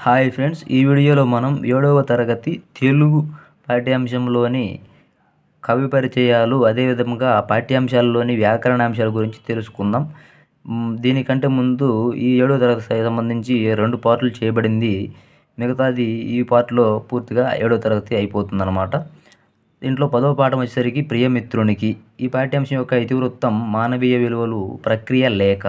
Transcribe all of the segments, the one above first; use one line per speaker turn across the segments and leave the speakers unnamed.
Hi friends, ఈ వీడియోలో మనం 7వ తరగతి తెలుగు పాఠ్యాంశంలోని కవి పరిచయాలు, అదేవిధంగా పాఠ్యాంశాల్లోని వ్యాకరణాంశాల గురించి తెలుసుకుందాం. దీనికంటే ముందు ఈ 7వ తరగతికి సంబంధించి 2 పార్టులు చేయబడింది. మిగతాది ఈ పార్ట్‌లో పూర్తిగా 7వ తరగతి అయిపోతుందన్నమాట. దీంట్లో 10వ పాఠం వచ్చేసరికి ప్రియమిత్రునికి. ఈ పాఠ్యాంశం యొక్క ఇతివృత్తం మానవీయ విలువలు, ప్రక్రియ, లేఖ.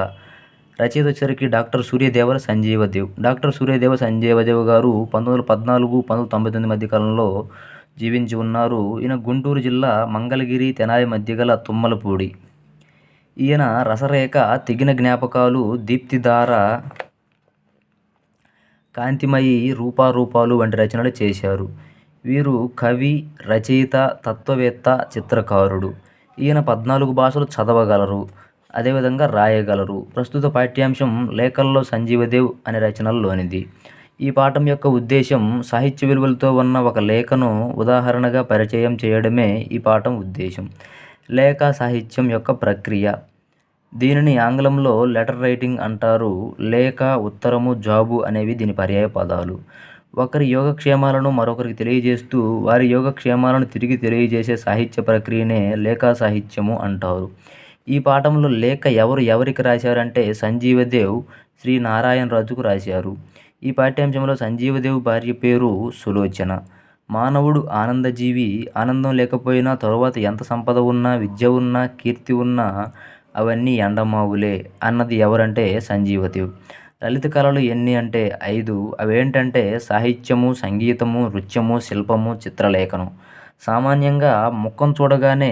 రచయిత వచ్చేసరికి డాక్టర్ సూర్యదేవర సంజీవదేవ్. డాక్టర్ సూర్యదేవ సంజీవదేవ్ గారు 1914, 1999 మధ్య కాలంలో జీవించి ఉన్నారు. ఈయన గుంటూరు జిల్లా మంగళగిరి, తెనాలి మధ్య గల తుమ్మలపూడి. ఈయన రసరేఖ, తెగిన జ్ఞాపకాలు, దీప్తిధార, కాంతిమయి, రూపాలు వంటి రచనలు చేశారు. వీరు కవి, రచయిత, తత్వవేత్త, చిత్రకారుడు. ఈయన 14 భాషలు చదవగలరు, అదేవిధంగా రాయగలరు. ప్రస్తుత పాఠ్యాంశం లేఖల్లో సంజీవదేవ్ అనే రచనల్లోనిది. ఈ పాఠం యొక్క ఉద్దేశం సాహిత్య విలువలతో ఉన్న ఒక లేఖను ఉదాహరణగా పరిచయం చేయడమే ఈ పాఠం ఉద్దేశం. లేఖ సాహిత్యం యొక్క ప్రక్రియ. దీనిని ఆంగ్లంలో లెటర్ రైటింగ్ అంటారు. లేఖ, ఉత్తరము, జాబు అనేవి దీని పర్యాయ పదాలు. ఒకరి యోగక్షేమాలను మరొకరికి తెలియజేస్తూ వారి యోగక్షేమాలను తిరిగి తెలియజేసే సాహిత్య ప్రక్రియనే లేఖా సాహిత్యము అంటారు. ఈ పాఠంలో లేఖ ఎవరికి రాశారంటే సంజీవదేవ్ శ్రీ నారాయణరాజుకు రాశారు. ఈ పాఠ్యాంశంలో సంజీవదేవ్ భార్య పేరు సులోచన. మానవుడు ఆనందజీవి. ఆనందం లేకపోయినా తరువాత ఎంత సంపద ఉన్నా, విద్య ఉన్నా, కీర్తి ఉన్నా అవన్నీ ఎండమావులే అన్నది ఎవరంటే సంజీవదేవ్. లలిత కళలు ఎన్ని అంటే 5. అవేంటంటే సాహిత్యము, సంగీతము, నృత్యము, శిల్పము, చిత్రలేఖనం. సామాన్యంగా ముఖం చూడగానే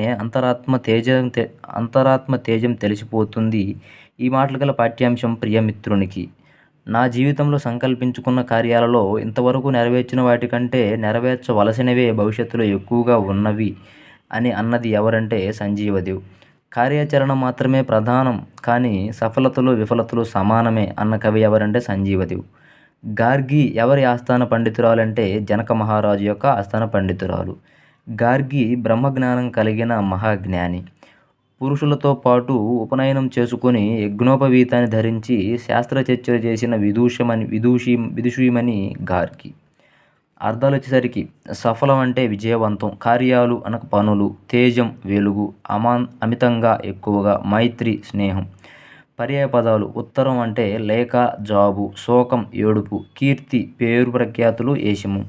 అంతరాత్మ తేజం తెలిసిపోతుంది. ఈ మాటలు గల పాఠ్యాంశం ప్రియమిత్రునికి. నా జీవితంలో సంకల్పించుకున్న కార్యాలలో ఇంతవరకు నెరవేర్చిన వాటికంటే నెరవేర్చవలసినవే భవిష్యత్తులో ఎక్కువగా ఉన్నవి అని అన్నది ఎవరంటే సంజీవదేవ్. కార్యాచరణ మాత్రమే ప్రధానం, కానీ సఫలతలు, విఫలతలు సమానమే అన్న కవి ఎవరంటే సంజీవదేవ్. గార్గి ఎవరి ఆస్థాన పండితురాలంటే జనక మహారాజు యొక్క ఆస్థాన పండితురాలు. గార్గి బ్రహ్మజ్ఞానం కలిగిన మహాజ్ఞాని. పురుషులతో పాటు ఉపనయనం చేసుకుని యజ్ఞోపవీతాన్ని ధరించి శాస్త్రచర్చలు చేసిన విదుషీమణి గార్గి. అర్థాలు వచ్చేసరికి సఫలం అంటే విజయవంతం, కార్యాలు అనక పనులు, తేజం వెలుగు, అమితంగా ఎక్కువగా, మైత్రి స్నేహం. పర్యాయ పదాలు. ఉత్తరం అంటే లేఖ, జాబు, శోకం ఏడుపు, కీర్తి పేరు ప్రఖ్యాతులు, ఏషము.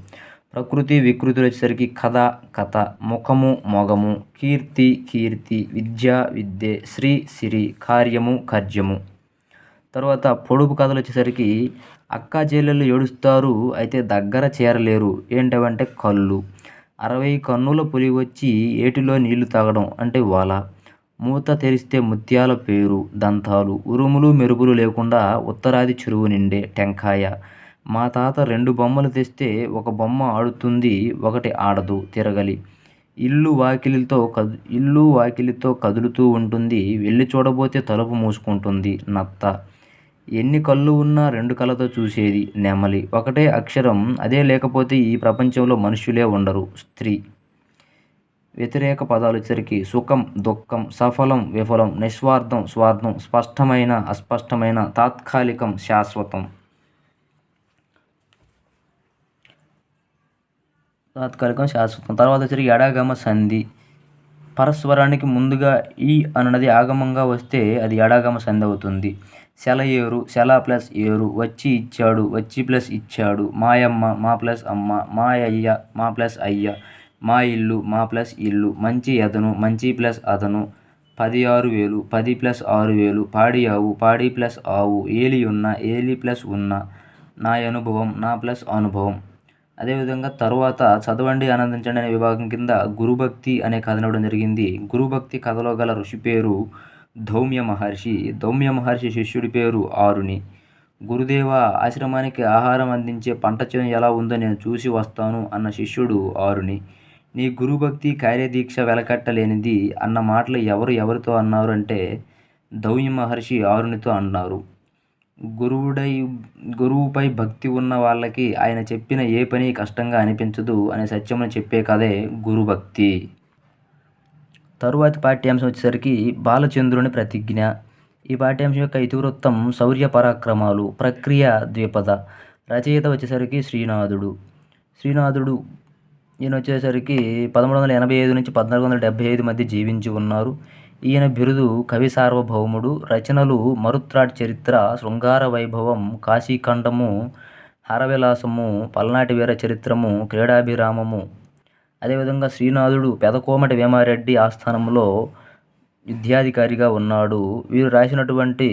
ప్రకృతి వికృతులు వచ్చేసరికి కథ, ముఖము మొగము, కీర్తి విద్య విద్యే, సిరి, కార్యము కర్జము. తర్వాత పొడుపు కథలు వచ్చేసరికి అక్కా చెల్లెళ్ళు ఏడుస్తారు, అయితే దగ్గర చేరలేరు. ఏంటవంటే కళ్ళు. 60 కన్నుల పులి వచ్చి ఏటిలో నీళ్లు తాగడం అంటే వల. మూత తెరిస్తే ముత్యాల పేరు, దంతాలు. ఉరుములు మెరుపులు లేకుండా ఉత్తరాది చెరువు నిండే, టెంకాయ. మా తాత 2 బొమ్మలు తెస్తే ఒక బొమ్మ ఆడుతుంది, ఒకటి ఆడదు, తిరగలి. ఇల్లు వాకిలితో కదులుతూ ఉంటుంది, వెళ్ళి చూడబోతే తలుపు మూసుకుంటుంది, నత్త. ఎన్ని కళ్ళు ఉన్నా 2 కళ్ళతో చూసేది, నెమలి. ఒకటే అక్షరం, అదే లేకపోతే ఈ ప్రపంచంలో మనుష్యులే ఉండరు, స్త్రీ. వ్యతిరేక పదాలు వచ్చేసరికి సుఖం, దుఃఖం, సఫలం, విఫలం, నిస్వార్థం, స్వార్థం, స్పష్టమైన, అస్పష్టమైన, తాత్కాలికం, శాశ్వతం. తర్వాత వచ్చేసరికి ఎడాగమ సంధి. పరస్వరానికి ముందుగా ఈ అన్నది ఆగమంగా వస్తే అది ఎడాగమ సంధి అవుతుంది. సెలయేరు, సెల ప్లస్ ఏరు, వచ్చి ఇచ్చాడు, వచ్చి ప్లస్ ఇచ్చాడు, మాయమ్మ, మా ప్లస్ అమ్మ, మాయయ్య, మా ప్లస్ అయ్య, మా ఇల్లు, మా ప్లస్ ఇల్లు, మంచి ఎదను, మంచి ప్లస్ అదను, 10,6000, 10 ప్లస్ 6000, పాడి ఆవు, పాడి ప్లస్ ఆవు, ఏలి ఉన్న, ఏలి ప్లస్ ఉన్న, నా అనుభవం, నా ప్లస్ అనుభవం. అదేవిధంగా తర్వాత చదవండి ఆనందించండి అనే విభాగం కింద గురుభక్తి అనే కథ ఇవ్వడం జరిగింది. గురుభక్తి కథలో గల ఋషి పేరు ధౌమ్య మహర్షి. ధౌమ్య మహర్షి శిష్యుడి పేరు ఆరుని. గురుదేవ, ఆశ్రమానికి ఆహారం అందించే పంట చేను ఎలా ఉందో నేను చూసి వస్తాను అన్న శిష్యుడు ఆరుని. నీ గురుభక్తి కార్యదీక్ష వెలకట్టలేనిది అన్న మాటలు ఎవరితో అన్నారు అంటే ధౌమ్య మహర్షి ఆరునితో అన్నారు. గురువుపై భక్తి ఉన్న వాళ్ళకి ఆయన చెప్పిన ఏ పని కష్టంగా అనిపించదు అనే సత్యమును చెప్పే కథే గురుభక్తి. తరువాతి పాఠ్యాంశం వచ్చేసరికి బాలచంద్రుని ప్రతిజ్ఞ. ఈ పాఠ్యాంశం యొక్క ఇతివృత్తం శౌర్య పరాక్రమాలు, ప్రక్రియ ద్విపద. రచయిత వచ్చేసరికి శ్రీనాథుడు. శ్రీనాథుడు ఈయన వచ్చేసరికి 1385 నుంచి 1475 మధ్య జీవించి ఉన్నారు. ఈయన బిరుదు కవి సార్వభౌముడు. రచనలు మరుత్రాట్ చరిత్ర, శృంగార వైభవం, కాశీఖండము, హరవిలాసము, పల్నాటి వీర చరిత్రము, క్రీడాభిరామము. అదేవిధంగా శ్రీనాథుడు పెదకోమటి వేమారెడ్డి ఆస్థానంలో విద్యాధికారిగా ఉన్నాడు. వీరు రాసినటువంటి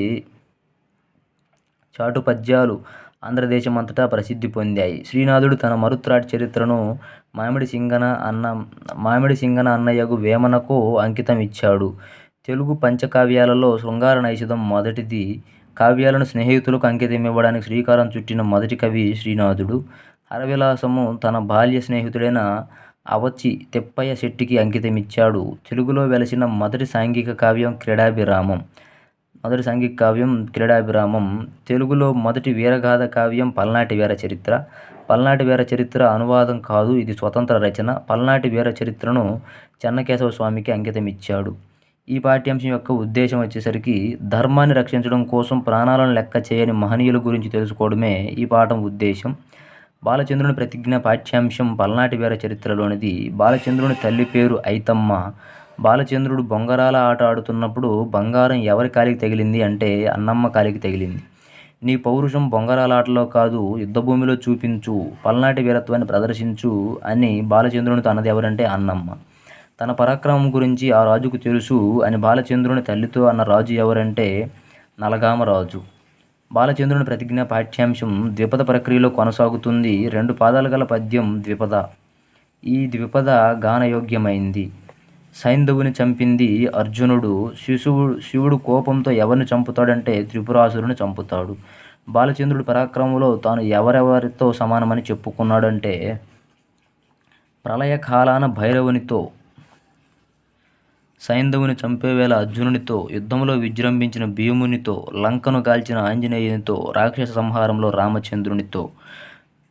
చాటు పద్యాలు ఆంధ్రదేశమంతటా ప్రసిద్ధి పొందాయి. శ్రీనాథుడు తన మరుత్రాట్ చరిత్రను మామిడి సింగన అన్నయ్యగు వేమనకు అంకితం ఇచ్చాడు. తెలుగు పంచకావ్యాలలో శృంగార నైషధం మొదటిది. కావ్యాలను స్నేహితులకు అంకితం ఇవ్వడానికి శ్రీకారం చుట్టిన మొదటి కవి శ్రీనాథుడు. హరవిలాసము తన బాల్య స్నేహితుడైన అవచి తిప్పయ్య శెట్టికి అంకితమిచ్చాడు. తెలుగులో వెలసిన మొదటి సాంఘిక కావ్యం క్రీడాభిరామం. తెలుగులో మొదటి వీరగాథ కావ్యం పల్నాటి వీర చరిత్ర. పల్నాటి వీర చరిత్ర అనువాదం కాదు, ఇది స్వతంత్ర రచన. పల్నాటి వీర చరిత్రను చెన్నకేశవ స్వామికి అంకితమిచ్చాడు. ఈ పాఠ్యాంశం యొక్క ఉద్దేశం వచ్చేసరికి ధర్మాన్ని రక్షించడం కోసం ప్రాణాలను లెక్క చేయని మహనీయుల గురించి తెలుసుకోవడమే ఈ పాఠం ఉద్దేశం. బాలచంద్రుని ప్రతిజ్ఞ పాఠ్యాంశం పల్నాటి వీర చరిత్రలోనిది. బాలచంద్రుని తల్లి పేరు ఐతమ్మ. బాలచంద్రుడు బొంగరాల ఆట ఆడుతున్నప్పుడు బంగారం ఎవరి కాలికి తగిలింది అంటే అన్నమ్మ కాలికి తగిలింది. నీ పౌరుషం బొంగరాల ఆటలో కాదు, యుద్ధభూమిలో చూపించు, పల్నాటి వీరత్వాన్ని ప్రదర్శించు అని బాలచంద్రునితో అన్నది ఎవరంటే అన్నమ్మ. తన పరాక్రమం గురించి ఆ రాజుకు తెలుసు అని బాలచంద్రుని తల్లితో అన్న రాజు ఎవరంటే నలగామ రాజు. బాలచంద్రుని ప్రతిజ్ఞ పాఠ్యాంశం ద్విపద ప్రక్రియలో కొనసాగుతుంది. 2 పాదాలు గల పద్యం ద్విపద. ఈ ద్విపద గానయోగ్యమైంది. సైంధవుని చంపింది అర్జునుడు. శివుడు కోపంతో ఎవరిని చంపుతాడంటే త్రిపురాసురుని చంపుతాడు. బాలచంద్రుడు పరాక్రమంలో తాను ఎవరెవరితో సమానమని చెప్పుకున్నాడంటే ప్రళయకాలాన భైరవునితో, సైంధవుని చంపేవేళ అర్జునునితో, యుద్ధంలో విజృంభించిన భీమునితో, లంకను కాల్చిన ఆంజనేయునితో, రాక్షస సంహారంలో రామచంద్రునితో,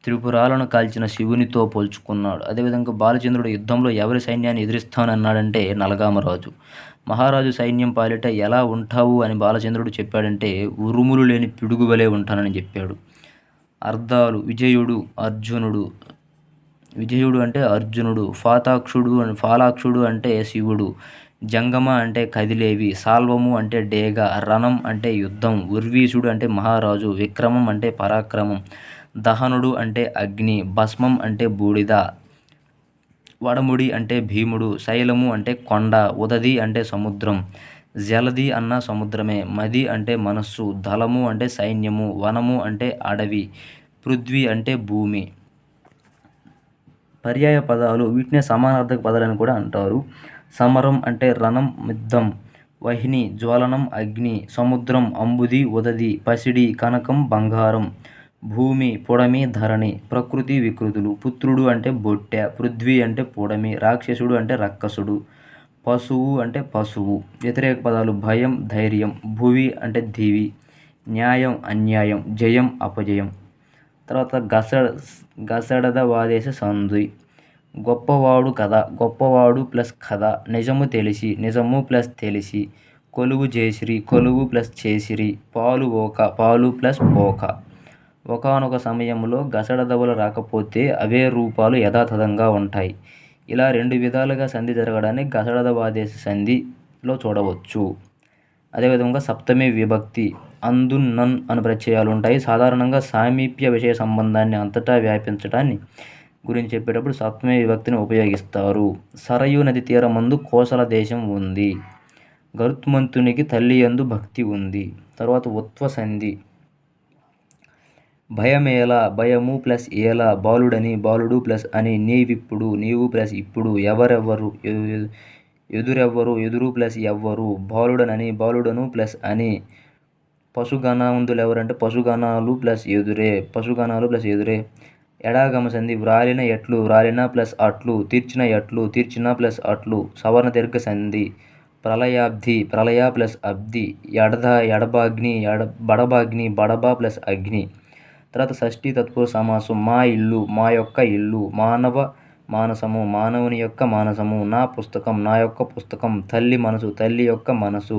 త్రిపురాలను కాల్చిన శివునితో పోల్చుకున్నాడు. అదేవిధంగా బాలచంద్రుడు యుద్ధంలో ఎవరి సైన్యాన్ని ఎదిరిస్తానన్నాడంటే నలగామరాజు. మహారాజు సైన్యం పాలిట ఎలా ఉంటావు అని బాలచంద్రుడు చెప్పాడంటే ఉరుములు లేని పిడుగు వలె ఉంటానని చెప్పాడు. అర్థాలు: విజయుడు అంటే అర్జునుడు. ఫాలాక్షుడు అంటే శివుడు. జంగమ అంటే కదిలేవి. సాల్వము అంటే డేగ. రణం అంటే యుద్ధం. ఉర్వీసుడు అంటే మహారాజు. విక్రమం అంటే పరాక్రమం. దహనుడు అంటే అగ్ని. భస్మం అంటే బూడిద. వడముడి అంటే భీముడు. శైలము అంటే కొండ. ఉదది అంటే సముద్రం. జలది అన్న సముద్రమే. మది అంటే మనస్సు. దళము అంటే సైన్యము. వనము అంటే అడవి. పృథ్వీ అంటే భూమి. పర్యాయ పదాలు: వీటినే సమానార్థక పదాలని కూడా అంటారు. సమరం అంటే రణం, యుద్ధం. వహ్ని జ్వలనం, అగ్ని. సముద్రం అంబుది, ఉదది. పసిడి కనకం, బంగారం. భూమి పుడమి, ధరణి. ప్రకృతి వికృతులు. పుత్రుడు అంటే బొట్టె. పృథ్వీ అంటే పుడమి. రాక్షసుడు అంటే రక్కసుడు. పశువు అంటే పశువు. వ్యతిరేక పదాలు: భయం, ధైర్యం. భువి అంటే దివి. న్యాయం, అన్యాయం. జయం, అపజయం. తర్వాత గసడద వాదేశ సంధి. గొప్పవాడు కథ. గొప్పవాడు ప్లస్ కథ. నిజము తెలిసి. నిజము ప్లస్ తెలిసి. కొలువు చేసిరి. కొలువు ప్లస్ చేసిరి. పాలు ఓక. పాలు ప్లస్ పోక. ఒకానొక సమయంలో గసడదవలు రాకపోతే అవే రూపాలు యథాతథంగా ఉంటాయి. ఇలా 2 విధాలుగా సంధి జరగడాన్ని గసడద వాదేశ సంధిలో చూడవచ్చు. అదేవిధంగా సప్తమి విభక్తి. అందు, నన్ అను ప్రత్యయాలు ఉంటాయి. సాధారణంగా సామీప్య విషయ సంబంధాన్ని అంతటా వ్యాపించడాన్ని గురించి చెప్పేటప్పుడు సప్తమి విభక్తిని ఉపయోగిస్తారు. సరయూ నది తీరమందు కోసల దేశం ఉంది. గరుత్మంతునికి తల్లి యందు భక్తి ఉంది. తర్వాత ఉత్వ సంధి. భయమేలా. భయము ప్లస్ ఏలా. బాలుడని. బాలుడు ప్లస్ అని. నీవిప్పుడు. నీవు ప్లస్ ఇప్పుడు. ఎవరెవ్వరు. ఎదురెవ్వరు. ఎదురు ప్లస్ ఎవ్వరు. బాలుడనని. బాలుడను ప్లస్ అని. పశుగణాంధులు ఎవరంటే పశుగణాలు ప్లస్ ఎదురే. ఎడాగమ సంధి. వ్రాలిన ఎట్లు. వ్రాలిన ప్లస్ అట్లు. తీర్చిన ఎట్లు. తీర్చిన ప్లస్ అట్లు. సవర్ణ దీర్ఘ సంధి. ప్రళయాబ్ధి. ప్రళయ ప్లస్ అబ్ధి. ఎడబాగ్ని. బడబాగ్ని. బడబ ప్లస్ అగ్ని. తర్వాత షష్ఠీ తత్పురుష సమాసం. మా ఇల్లు. మా యొక్క ఇల్లు. మానవ మానసము. మానవుని యొక్క మానసము. నా పుస్తకం. నా యొక్క పుస్తకం. తల్లి మనసు. తల్లి యొక్క మనసు.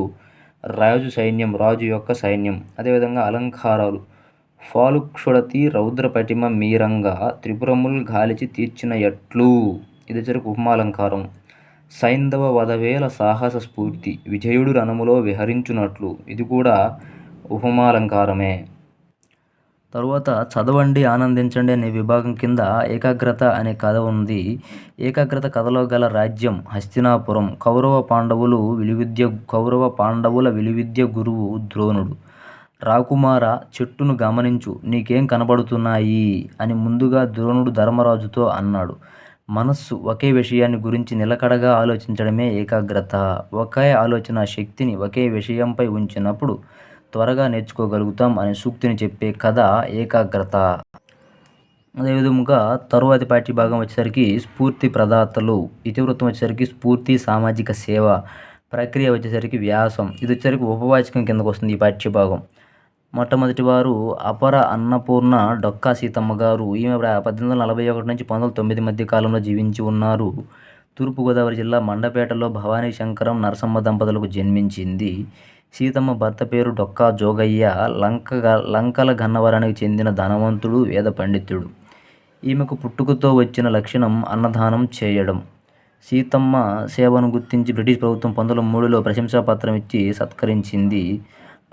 రాజు సైన్యం. రాజు యొక్క సైన్యం. అదేవిధంగా అలంకారాలు. ఫాలుక్షుడతి రౌద్రపటిమ మీరంగా త్రిపురముల్ గాలిచి తీర్చిన ఎట్లు. ఇది చెరకు ఉపమాలంకారం. సైంధవ వధవేల సాహస స్ఫూర్తి విజయుడు రణములో విహరించునట్లు. ఇది కూడా ఉపమాలంకారమే. తరువాత చదవండి ఆనందించండి అనే విభాగం కింద ఏకాగ్రత అనే కథ ఉంది. ఏకాగ్రత కథలో గల రాజ్యం హస్తినాపురం. కౌరవ పాండవుల విలువిద్య గురువు ద్రోణుడు. రాకుమార, చెట్టును గమనించు, నీకేం కనబడుతున్నాయి అని ముందుగా ద్రోణుడు ధర్మరాజుతో అన్నాడు. మనస్సు ఒకే విషయాన్ని గురించి నిలకడగా ఆలోచించడమే ఏకాగ్రత. ఒకే ఆలోచన శక్తిని ఒకే విషయంపై ఉంచినప్పుడు త్వరగా నేర్చుకోగలుగుతాం అనే సూక్తిని చెప్పే కథ ఏకాగ్రత. అదేవిధంగా తరువాతి పాఠ్యభాగం వచ్చేసరికి స్ఫూర్తి ప్రదాతలు. ఇతివృత్తం వచ్చేసరికి స్ఫూర్తి సామాజిక సేవ. ప్రక్రియ వచ్చేసరికి వ్యాసం. ఇది వచ్చేసరికి ఉపవాచకం కిందకు వస్తుంది ఈ పాఠ్యభాగం. మొట్టమొదటి వారు అపర అన్నపూర్ణ డొక్కా సీతమ్మ గారు. ఈమె 1841 నుంచి 1909 మధ్య కాలంలో జీవించి ఉన్నారు. తూర్పుగోదావరి జిల్లా మండపేటలో భవానీ శంకరం నరసమ్మ దంపతులకు జన్మించింది. సీతమ్మ భర్త పేరు డొక్కా జోగయ్య. లంకల గన్నవరానికి చెందిన ధనవంతుడు, వేద పండితుడు. ఈమెకు పుట్టుకతో వచ్చిన లక్షణం అన్నదానం చేయడం. సీతమ్మ సేవను గుర్తించి బ్రిటిష్ ప్రభుత్వం 1903లో ప్రశంసాపత్రం ఇచ్చి సత్కరించింది.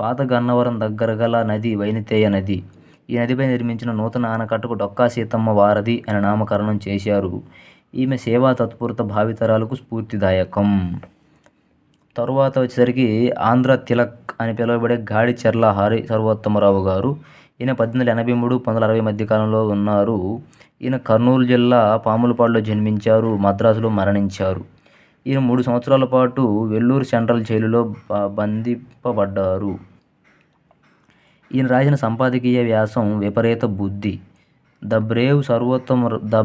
పాత గన్నవరం దగ్గర గల నది వైనతేయ నది. ఈ నదిపై నిర్మించిన నూతన ఆనకట్టకు డొక్కా సీతమ్మ వారధి అని నామకరణం చేశారు. ఈమె సేవా తత్పరత భావితరాలకు స్ఫూర్తిదాయకం. తరువాత వచ్చేసరికి ఆంధ్ర తిలక్ అని పిలువబడే గాడిచెర్ల హరి సర్వోత్తమరావు గారు. ఈయన 1883 1960 మధ్య కాలంలో ఉన్నారు. ఈయన కర్నూలు జిల్లా పాములపాడులో జన్మించారు. మద్రాసులో మరణించారు. ఈయన 3 సంవత్సరాల పాటు వెల్లూరు సెంట్రల్ జైలులో బంధింపబడ్డారు. ఈయన రాసిన సంపాదకీయ వ్యాసం విపరీత బుద్ధి. ద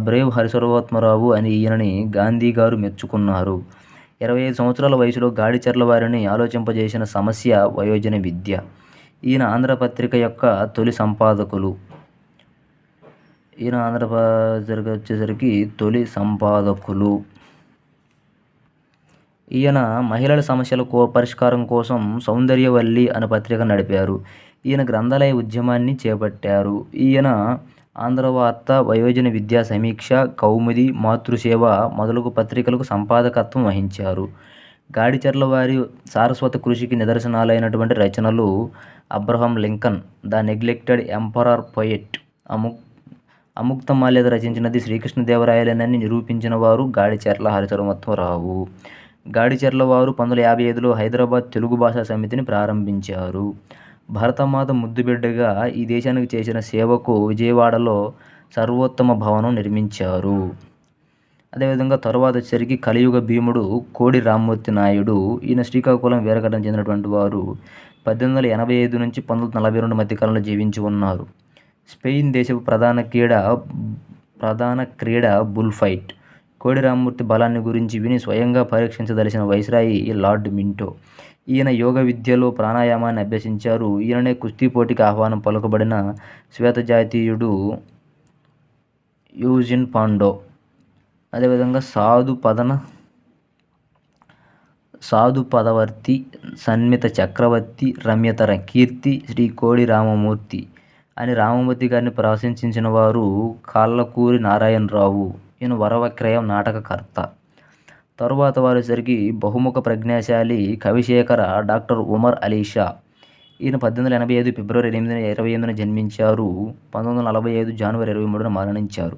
బ్రేవ్ హరిసర్వోత్తమరావు అని ఈయనని గాంధీ గారు మెచ్చుకున్నారు. 25 సంవత్సరాల వయసులో గాడిచెర్ల వారిని ఆలోచింపజేసిన సమస్య వయోజన విద్య. ఈయన ఆంధ్రపత్రిక యొక్క తొలి సంపాదకులు. ఈయన మహిళల సమస్యల పరిష్కారం కోసం సౌందర్యవల్లి అనే పత్రిక నడిపారు. ఈయన గ్రంథాలయ ఉద్యమాన్ని చేపట్టారు. ఈయన ఆంధ్రవార్త, వయోజన విద్యా సమీక్ష, కౌముది, మాతృసేవ మొదలగు పత్రికలకు సంపాదకత్వం వహించారు. గాడిచెర్ల వారి సారస్వత కృషికి నిదర్శనాలైనటువంటి రచనలు Abraham Lincoln, the neglected emperor poet, Amuktamalyada రచించినది శ్రీకృష్ణదేవరాయలేనని నిరూపించిన వారు గాడిచెర్ల హరిసర్వోత్తమరావు. గాడిచెర్ల వారు 1955లో హైదరాబాద్ తెలుగు భాషా సమితిని ప్రారంభించారు. భరతమాత ముద్దుబిడ్డగా ఈ దేశానికి చేసిన సేవకు విజయవాడలో సర్వోత్తమ భవనం నిర్మించారు. అదేవిధంగా తరువాత వచ్చేసరికి కలియుగ భీముడు కోడి రామ్మూర్తి నాయుడు. ఈయన శ్రీకాకుళం వీరఘట్టం చెందినటువంటి వారు. 1885 నుంచి 1942 మధ్య కాలంలో జీవించి ఉన్నారు. స్పెయిన్ దేశపు ప్రధాన క్రీడ బుల్ ఫైట్. కోడి రామ్మూర్తి బలాన్ని గురించి విని స్వయంగా పరీక్షించదలిచిన వైస్రాయి లార్డ్ మింటో. ఈయన యోగ విద్యలో ప్రాణాయామాన్ని అభ్యసించారు. ఈయననే కుస్తీ పోటీకి ఆహ్వానం పలుకబడిన శ్వేతజాతీయుడు యూజిన్ పాండో. అదేవిధంగా సాధు పదవర్తి, సన్మిత చక్రవర్తి, రమ్యతర కీర్తి, శ్రీ కోడి రామమూర్తి అని రామమూర్తి గారిని ప్రశంసించిన వారు కాళ్ళకూరి నారాయణరావు. ఈయన వరవక్రయం నాటకకర్త. తరువాత వారేసరికి బహుముఖ ప్రజ్ఞాశాలి కవిశేఖర డాక్టర్ ఉమర్ అలీ షా. ఈయన 1885 ఫిబ్రవరి 28న జన్మించారు. 1945 జనవరి 23న మరణించారు.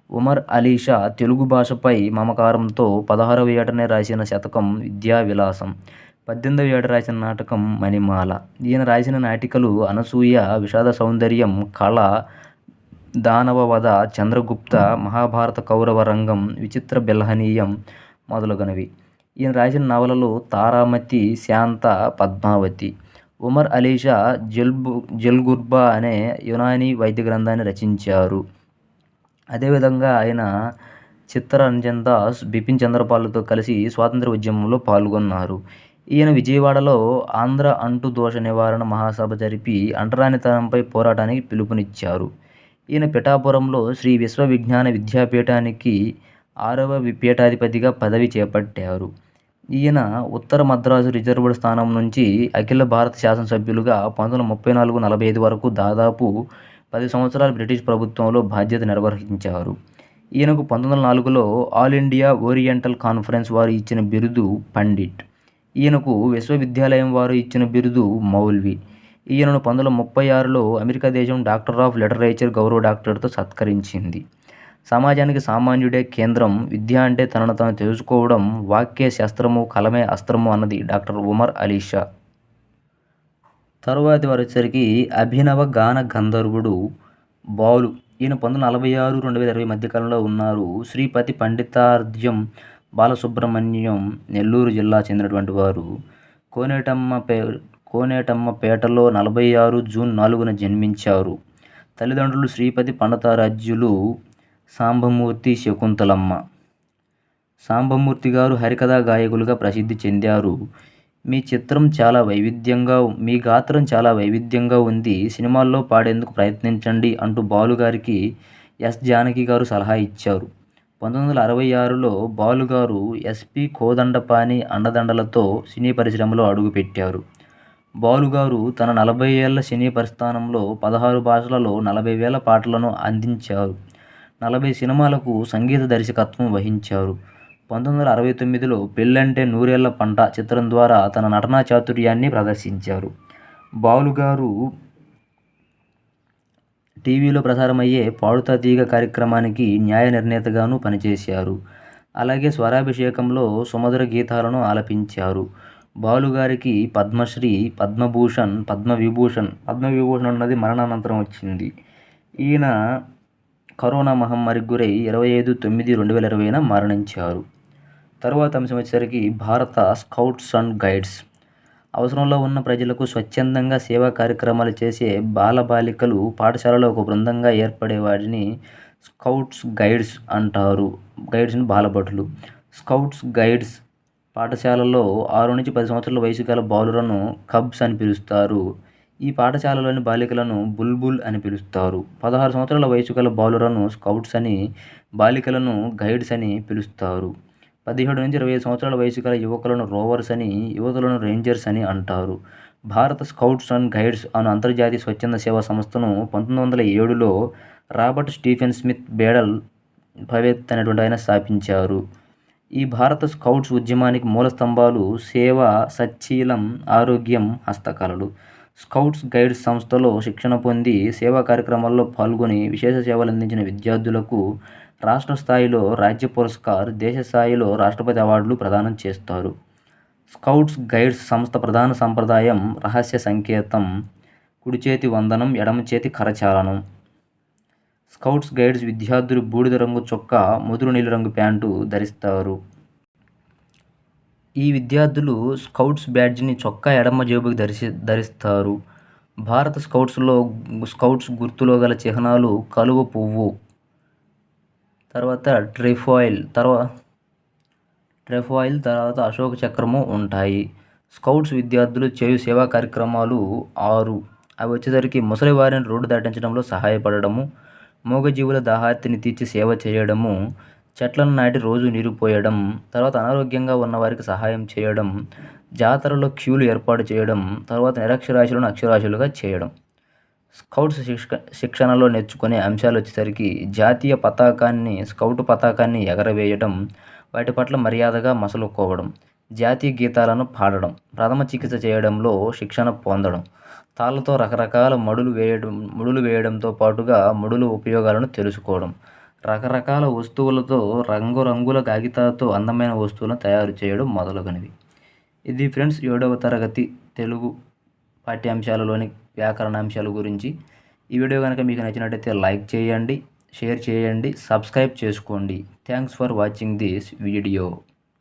ఉమర్ అలీ షా తెలుగు భాషపై మమకారంతో 16వ ఏటనే రాసిన శతకం విద్యా విలాసం, 18వ ఏట రాసిన నాటకం మణిమాల. ఈయన రాసిన నాటికలు అనసూయ, విషాద సౌందర్యం, కళ, దానవ వధ, చంద్రగుప్త, మహాభారత కౌరవ రంగం, విచిత్ర బిల్హనీయం మొదలగునవి. ఈయన రాసిన నవలలు తారామతి, శాంత, పద్మావతి. ఉమర్ అలీ షా జల్గుర్బా అనే యునానీ వైద్య గ్రంథాన్ని రచించారు. అదేవిధంగా ఆయన చిత్తరంజన్ దాస్, బిపిన్ చంద్రపాల్తో కలిసి స్వాతంత్ర ఉద్యమంలో పాల్గొన్నారు. ఈయన విజయవాడలో ఆంధ్ర అంటు దోష నివారణ మహాసభ జరిపి అంటరానితనంపై పోరాటానికి పిలుపునిచ్చారు. ఈయన పిఠాపురంలో శ్రీ విశ్వవిజ్ఞాన విద్యాపీఠానికి 6వ పీఠాధిపతిగా పదవి చేపట్టారు. ఈయన ఉత్తర మద్రాసు రిజర్వ్డ్ స్థానం నుంచి అఖిల భారత శాసనసభ్యులుగా 1934-45 వరకు దాదాపు 10 సంవత్సరాలు బ్రిటిష్ ప్రభుత్వంలో బాధ్యత నిర్వహించారు. ఈయనకు 1904లో ఆల్ ఇండియా ఓరియంటల్ కాన్ఫరెన్స్ వారు ఇచ్చిన బిరుదు పండిట్. ఈయనకు విశ్వవిద్యాలయం వారు ఇచ్చిన బిరుదు మౌల్వి. ఈయనను 1936లో అమెరికా దేశం డాక్టర్ ఆఫ్ లిటరేచర్ గౌరవ డాక్టరేట్‌తో సత్కరించింది. సమాజానికి సామాన్యుడే కేంద్రం, విద్య అంటే తనను తాను తెలుసుకోవడం, వాక్యే శస్త్రము, కలమే అస్త్రము అన్నది డాక్టర్ ఉమర్ అలీ షా. తరువాతి వారు వచ్చేసరికి అభినవ గాన గంధర్వుడు బాలు. ఈయన 1946-2020 మధ్యకాలంలో ఉన్నారు. శ్రీపతి పండితార్ఘ్యం బాలసుబ్రహ్మణ్యం నెల్లూరు జిల్లా చెందినటువంటి వారు. కోనేటమ్మపేటలో 46 జూన్ 4న జన్మించారు. తల్లిదండ్రులు శ్రీపతి పండితారాధ్యులు సాంబమూర్తి శకుంతలమ్మ. సాంబమూర్తి గారు హరికథా గాయకులుగా ప్రసిద్ధి చెందారు. మీ గాత్రం చాలా వైవిధ్యంగా ఉంది, సినిమాల్లో పాడేందుకు ప్రయత్నించండి అంటూ బాలుగారికి ఎస్. జానకి గారు సలహా ఇచ్చారు. 1966లో బాలుగారు ఎస్పి కోదండపాణి అండదండలతో సినీ పరిశ్రమలో అడుగుపెట్టారు. బాలుగారు తన 40 ఏళ్ల సినీ ప్రస్థానంలో 16 భాషలలో 40,000 పాటలను అందించారు. 40 సినిమాలకు సంగీత దర్శకత్వం వహించారు. 1969లో పెళ్ళంటే నూరేళ్ల పంట చిత్రం ద్వారా తన నటనా చాతుర్యాన్ని ప్రదర్శించారు. బాలుగారు టీవీలో ప్రసారమయ్యే పాడుతా తీగ కార్యక్రమానికి న్యాయ నిర్ణేతగాను పనిచేశారు. అలాగే స్వరాభిషేకంలో సుమధుర గీతాలను ఆలపించారు. బాలుగారికి పద్మశ్రీ, పద్మభూషణ్, పద్మవిభూషణ్ అన్నది మరణానంతరం వచ్చింది. ఈయన కరోనా మహమ్మారికి గురై 25/9/2020న మరణించారు. తరువాత అంశం వచ్చేసరికి భారత స్కౌట్స్ అండ్ గైడ్స్. అవసరంలో ఉన్న ప్రజలకు స్వచ్ఛందంగా సేవా కార్యక్రమాలు చేసే బాలబాలికలు పాఠశాలలో ఒక బృందంగా ఏర్పడే వాటిని స్కౌట్స్ గైడ్స్ అంటారు. గైడ్స్ని బాలభటులు. స్కౌట్స్ గైడ్స్ పాఠశాలలో 6-10 సంవత్సరాల వయసు గల బాలురను కబ్స్ అని పిలుస్తారు. ఈ పాఠశాలలోని బాలికలను బుల్బుల్ అని పిలుస్తారు. 16 సంవత్సరాల వయసు గల బాలురను స్కౌట్స్ అని, బాలికలను గైడ్స్ అని పిలుస్తారు. 17-25 సంవత్సరాల వయసు గల యువకులను రోవర్స్ అని, యువతులను రేంజర్స్ అని అంటారు. భారత స్కౌట్స్ అండ్ గైడ్స్ అను అంతర్జాతీయ స్వచ్ఛంద సేవా సంస్థను 1907లో రాబర్ట్ స్టీఫెన్ స్మిత్ బేడల్ భవేత్ అనేటువంటి ఆయన స్థాపించారు. ఈ భారత స్కౌట్స్ ఉద్యమానికి మూల స్తంభాలు సేవ, సచ్చీలం, ఆరోగ్యం, హస్తకళలు. స్కౌట్స్ గైడ్స్ సంస్థలో శిక్షణ పొంది సేవా కార్యక్రమాల్లో పాల్గొని విశేష సేవలందించిన విద్యార్థులకు రాష్ట్ర స్థాయిలో రాజ్య పురస్కార్, దేశ స్థాయిలో రాష్ట్రపతి అవార్డులు ప్రదానం చేస్తారు. స్కౌట్స్ గైడ్స్ సంస్థ ప్రధాన సంప్రదాయం రహస్య సంకేతం, కుడి చేతి వందనం, ఎడమ చేతి కరచాలనం. స్కౌట్స్ గైడ్స్ విద్యార్థులు బూడిద రంగు చొక్కా, ముదురు నీలిరంగు ప్యాంటు ధరిస్తారు. ఈ విద్యార్థులు స్కౌట్స్ బ్యాడ్జిని చొక్కా ఎడమ జేబుకి ధరిస్తారు. భారత స్కౌట్స్ గుర్తులో గల చిహ్నాలు కలువ పువ్వు, తర్వాత ట్రెఫాయిల్, తర్వాత అశోక చక్రము ఉంటాయి. స్కౌట్స్ విద్యార్థులు చేయు సేవా కార్యక్రమాలు 6. అవి వచ్చేసరికి ముసలివారిని రోడ్డు దాటించడంలో సహాయపడడము, మూగజీవుల దాహార్తిని తీర్చి సేవ చేయడము, చెట్లను నాటి రోజు నీరు పోయడం, తర్వాత అనారోగ్యంగా ఉన్నవారికి సహాయం చేయడం, జాతరలో క్యూలు ఏర్పాటు చేయడం, తర్వాత నిరక్షరాస్యులను అక్షరాస్యులుగా చేయడం. స్కౌట్స్ శిక్షణలో నేర్చుకునే అంశాలు వచ్చేసరికి జాతీయ పతాకాన్ని, స్కౌట్ పతాకాన్ని ఎగరవేయడం, వాటి పట్ల మర్యాదగా మసలుకోవడం, జాతీయ గీతాలను పాడడం, ప్రథమ చికిత్స చేయడంలో శిక్షణ పొందడం, తాళ్ళతో రకరకాల ముడులు వేయడంతో పాటుగా ముడుల ఉపయోగాలను తెలుసుకోవడం, రకరకాల వస్తువులతో, రంగురంగుల కాగితాలతో అందమైన వస్తువులను తయారు చేయడం మొదలగునవి. ఇది ఫ్రెండ్స్ 7వ తరగతి తెలుగు పాఠ్యాంశాలలోని వ్యాకరణాంశాల గురించి. ఈ వీడియో కనుక మీకు నచ్చినట్టయితే లైక్ చేయండి, షేర్ చేయండి, సబ్స్క్రైబ్ చేసుకోండి. Thanks for watching this video.